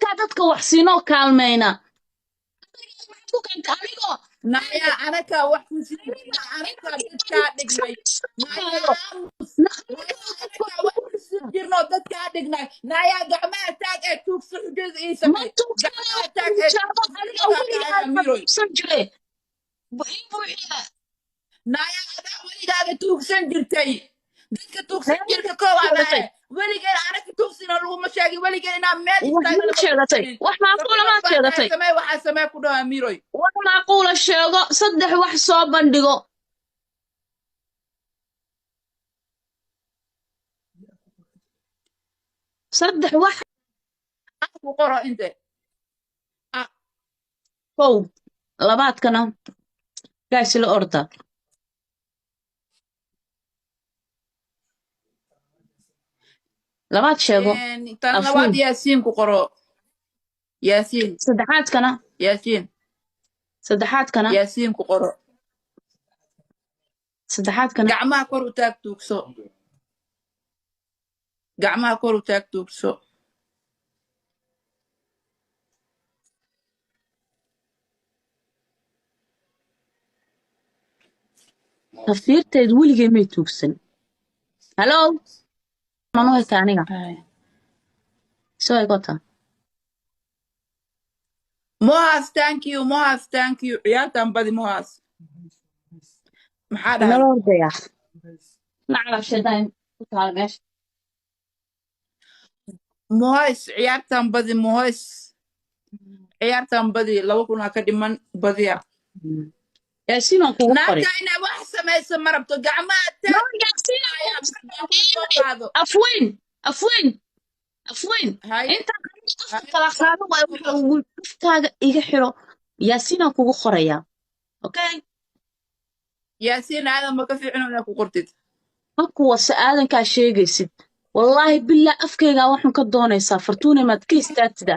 anaka dadka wax siinoo kaalmayna ku kanta anigo naya anaka wax ku siina anaka dadka dhignay naya anaka wax ku jirno dadka dhignay naya gacmaha taag ee tuugso xujada ii ma samay tuugsan gacmaha taag ee jaabo aniga weligaa amiroy tuugsan jire buuxiya naya adaa weligaaga tuugsan jirtay dadka tuugsan jirka koowaadae weligeen anaka tuugsina laguma sheegin weligeen inaa meel istaagna wax ma sheegatay wax macquula maad sheegatay samee waxaa samee ku dhaho amiroy wax macquula sheego saddex wax soo bandhigo saddex wax ku qoro inte kow labaadkana gaasi la orda labaad sheego tan labaad yaasiin ku qoro yaasiin saddexaadkana yaasiin ku qoro saddexaadkana gacmaha kor u taag tuugso gacmaha kor u taag tuugso tafiirteed weligee may tuugsan hallow manu hayta aniga soo igota mohas thank you ciyaartan badi mohas maxaa dhahay nala ordaya nacrab shadayn ku taal meesha mohas ciyaartan badi 2,000 ka dhiman badiya yaasiinaan kugu qoray naagta inay wax samayso ma rabto gacmaha taag afweyn intaan kala qaado waayo waxa ugu duftaaga iga xiro yaasiinaan kugu qorayaa okay yaasiin aadan ma ka fiicino inaa ku qortid kuwa aadankaa sheegaysid wallaahi bilaa afkaygaa waxaan ka doonaysaa fartuune maad ka istaagtida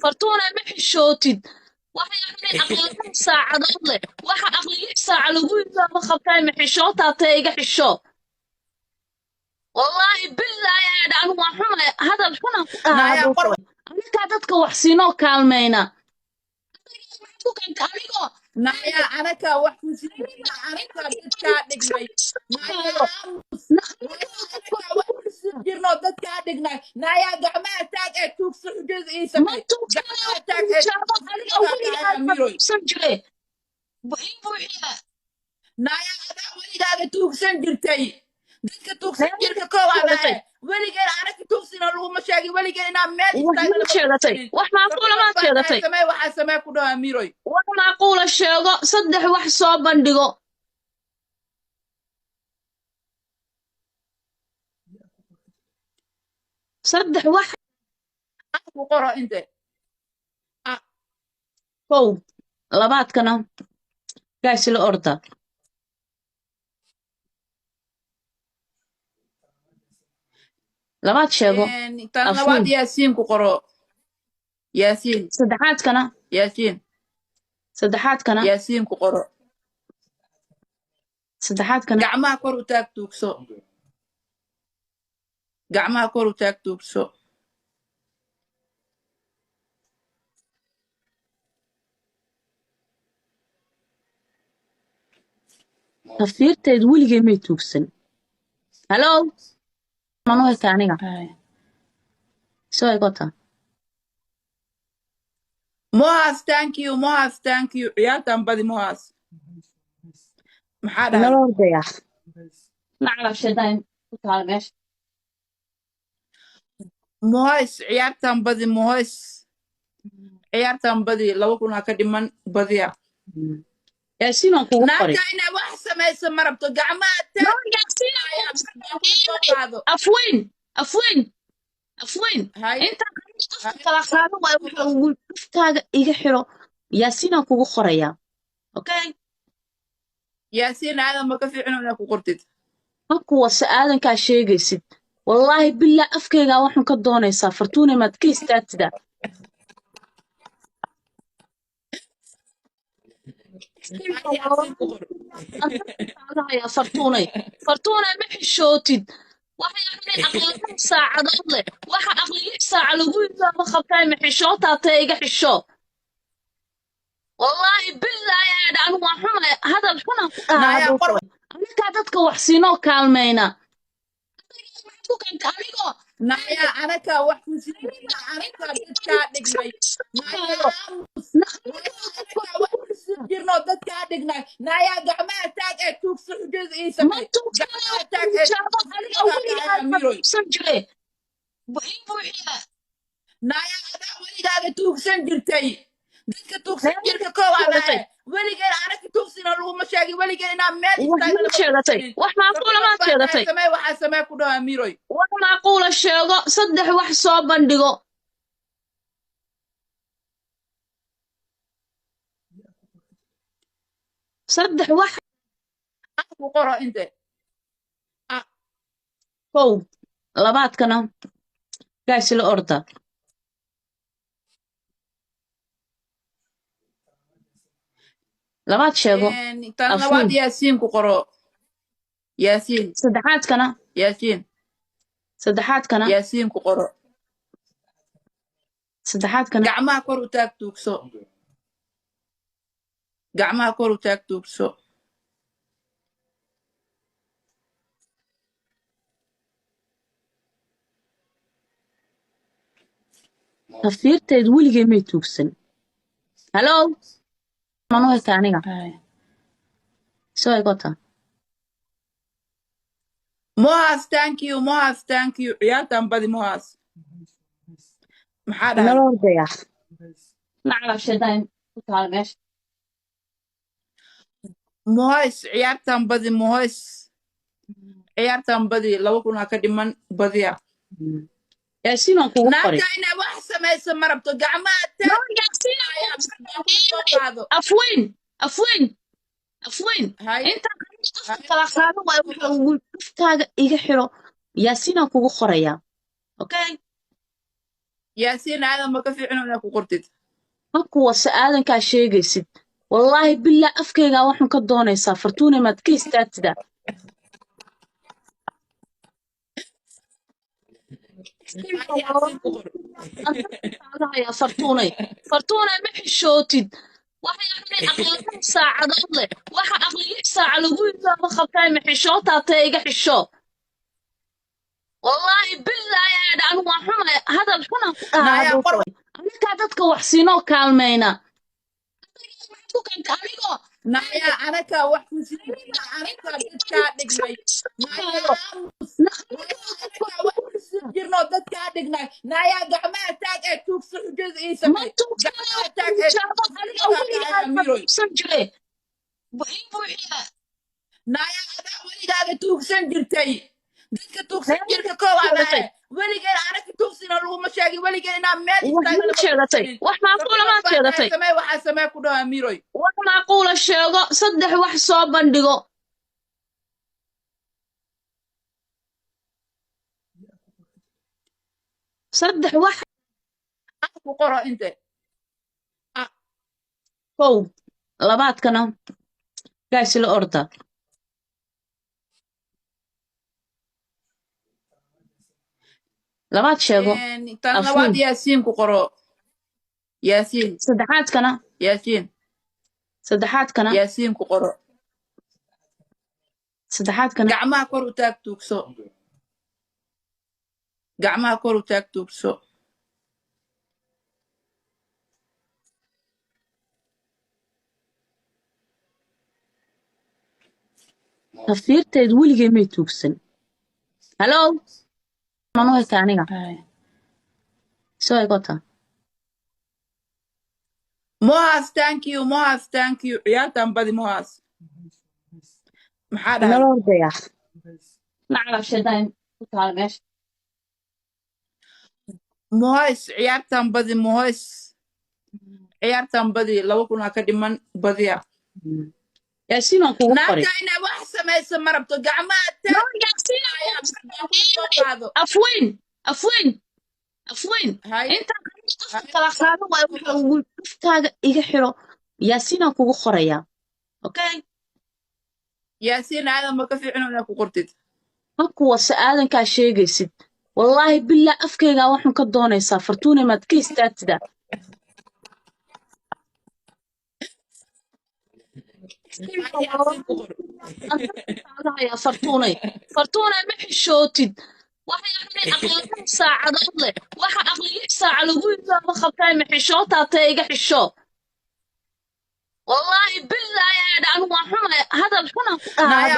fartuune ma xishootid waxay ahayd aqoon saacadood leh waxa aqli 6 saaca lagu yimaado qabtay ma xishootaa ta iga xisho wallaahi bilaahi anigu waan xumay hadal xunaan ku dhahaa anaka dadka wax siinoo kaalmayna ku kanta anigo naya anaka wax ku siina anaka dadka dhignay naya wax ku jirno dadka dhignay naya gacmaha taag ee tuugso xujada ii samay gacmaha taag ee jaabo aniga weligaa tuugsan jire buuxiya naya adaa weligaaga tuugsan jirtay dadka tuugsan jirka koowaadae weligeen anaka tuugsina laguma sheegin weligeen inaa meel istaagna wax ma sheegatay wax macquula maad sheegatay samee waxaa samee ku dhaho amiroy wax macquula sheego saddex wax soo bandhigo saddex wax ku qoro inte kow labaadkana gaasi la orda labaad sheego tan labaad yaasiin ku qoro yaasiin yaasiin ku qoro saddexaadkana gacmaha kor u taag tuugso gacmaha kor u taag tuugso tafiirteed weligee may tuugsan hallow manu hayta aniga soo igota mohas thank you ciyaartan badi mohas maxaa dhahay nala ordaya nacrab shadayn ku taal meesha mohas ciyaartan badi 2,000 ka dhiman badiya yaasiinaan kugu qoray naagta inay wax samayso ma rabto gacmaha afweyn intaan kala qaado waayo waxa ugu duftaaga iga xiro yaasiinaan kugu qorayaa okay yaasiin aadan ma ka fiicino inaa ku qortid kuwa aadankaa sheegaysid wallaahi bilaa afkaygaa waxaan ka doonaysaa fartuune maad ka istaagtida saacadaha fartuunay fartuunay ma xishootid waxay ahayd aqoon saacadood leh waxa aqliga saaca lagu yiraahdo qabtay ma xishootaa tee iga xisho wallaahi billahi aan waa xuma hadal xuna ku naya dhaado qor aniga dadka wax siinoo kaalmayna ku kanta anigo naya anaka wax ku siina anaka dadka dhignay naya aamus naya wax ku jirno dadka dhignay naya gacmaha taag ee tuugso xujada ii ma samay tuugsan gacmaha taag ee jaabo aniga weligaa miroy tuugsan jire buuxiya naya adaa weligaaga tuugsan jirtay dadka tuugsan jirka koowaad ahe weligeen anaka tuugsina laguma sheegin weligeen inaa meel istaagna sheegatay wax macquula maad sheegatay samee waxaa samee ku dhawa miroy wax macquula sheego saddex wax soo bandhigo saddex wax ku qoro inte kow labaadkana gaasi la orda labaad sheego tan labaad yaasiin ku qoro yaasiin saddexaadkana yaasiin saddexaadkana yaasiin ku qoro saddexaadkana gacmaha kor u taag tuugso gacmaha kor u taag tuugso tafiirteed weligee may tuugsan hallo manu hayta aniga soo egota mohas thank you ciyaartan badi mohas maxaa dhahay nala ordaya naclab shadayn ku taal meesha mohas ciyaartan badi mohas ciyaartan badi 2,000 ka dhiman badiya yaasiinaan kugu qoray naagta inay wax samayso ma rabto gacmaha afweyn afweyn afweyn intaan kala qaado waa waxa ugu dhaftaaga iga xiro yaasiinaan kugu qorayaa okay yaasiin aadan ma ka fiicino inaa ku qortid markuwa aadankaa sheegaysid wallaahi billah afkaygaa waxaan ka doonaysaa fartuune maad ka istaagtida fartuunay fartuunay ma xishootid waxay ahayd aqoon saacadood leh waxa aqliga saaca lagu yiraahdo qabtay ma xishootaa tee iga xisho wallaahi billahi aan waa xuma hadal xuna ku dhaado aniga dadka wax siinoo kaalmayna ku kanta anigo naya anaka wax ku siina anaka dadka dhignay naya aamus naya wax ku jirno dadka dhignay naya gacmaha taag ee tuugso xujada ii samay gacmaha taag ee jaabo aniga weligaa tuugsan jire buuxiya naya adaa weligaaga tuugsan jirtay dadka tuugsan jirka koowaad ahe weligeen anaka tuugsina laguma sheegin weligeen inaa meel istaagna sheegatay wax macquula maad sheegatay samee waxaa samee ku dhawa miroy wax macquula sheego saddex wax soo bandhigo saddex wax ku qoro inte kow labaadkana gaasi la orda labaad sheego tan labaad yaasiin ku qoro yaasiin saddexaadkana yaasiin saddexaadkana yaasiin ku qoro saddexaadkana gacmaha kor u taag tuugso gacmaha kor u taag tuugso tafiirteed weligee may tuugsan hallo manu hayta aniga soo egota mohas thank you ciyaartan badi mohas maxaa dhahay nala ordaya naclab shadayn ku taal meesha mohas ciyaartan badi mohas ciyaartan badi 2,000 ka dhiman badiya yaasiinaan kugu qoray naagta inay wax samayso ma rabto gacmaha afweyn afweyn afweyn intaan kala qaado waa waxa ugu dhaftaaga iga xiro yaasiinaan kugu qorayaa okay yaasiin aadan ma ka fiicno inaa ku qortid kuwa aadankaa sheegaysid wallaahi bilaa afkaygaa waxaan ka doonaysaa fartuune maad ka istaagtida yaasiin ku qor fartuunay fartuunay ma xishootid waxay aqli aqli saacadood leh waxa aqli 6 saac lagu yimaado qabtay ma xishootaa ta iga xisho wallaahi bilaahi anigu waa xumay hadal xunaan ku dhahaa